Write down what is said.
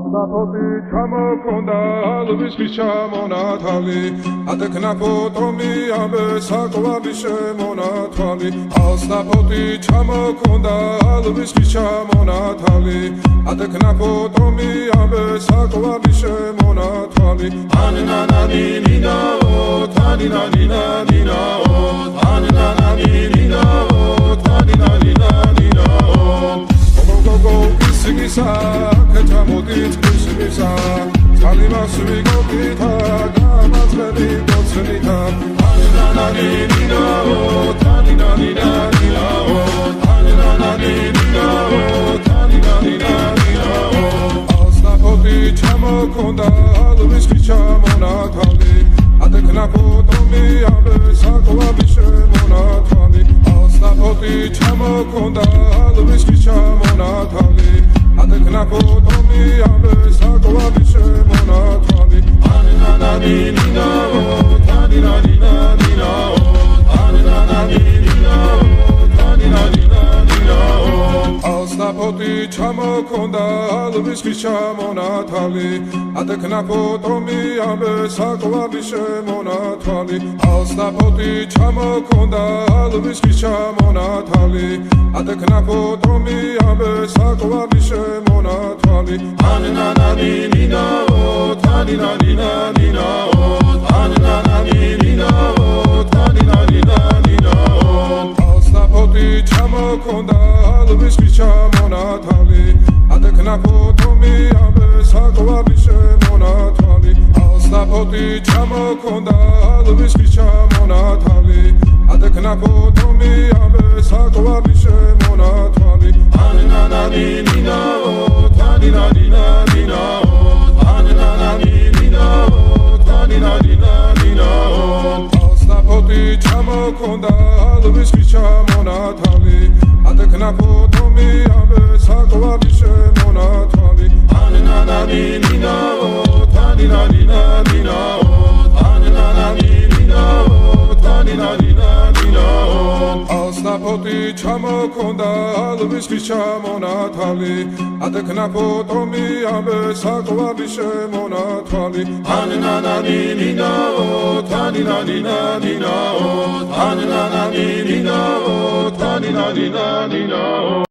Alsapoti ჩამოქონდა ალვის ჩამონათალი ატექნა ფოტომი ამე საკვარი შემონათვალი Alsapoti ჩამოქონდა ალვის ჩამონათალი ატექნა ფოტომი ამე საკვარი შემონათვალი ანანანინინაო თანინანინანინაო ანანანინინაო თანინანინანინაო Go Sigisa, Katamodit, Sigisa, Talimas, Vigopita, Gamas, Vedi, Dotsenita, Anananina, Taninanina, Anananina, Taninanina, Alsapoti, Chamokonda, Luis Chamonatali, Ateknapo, Tomi, Abe, Sakwa, Bishemonatali, Alsapoti, Chamokonda, Luis Chamonatali, Atekna Potomi, Abe, Sakwa, Bishemonatali, Anananina, Taninanina, Anananina, Taninanina, Alsapoti, Chamokonda, Luis Chamonatali, Atekna Potomi, Abe, Sakwa, Bishemonatali, Alsapoti, Chamokonda, Luis Chamonatali, Atekna Potomi, Abe, Sakwa, Bishemonatali, Anananina, Taninanina, Anananina, Taninanina, Alsapoti, Chamokonda, Luis Chamonatali, Atekna Potomi, Abe, Sakwa, Bishemonatali, Alsapoti, Chamokonda, Luis Chamonatali, Atekna Potomi, Abe, Sakwa, Bishemonatali, Anananina, Taninanina, Anananina, Taninanina, Alsapoti, Chamokonda, Luis Chamonatali, Atekna Potomi, Abe, Sakwa, Bishemonatali, Anananina, Taninanina, Anananina, Taninanina, Alsapoti, Chamokonda, Luis Chamonatali, Atekna Potomi, Abe, Sakwa, Bishemonatali, Anananina, Taninanina, Anananina, Taninanina.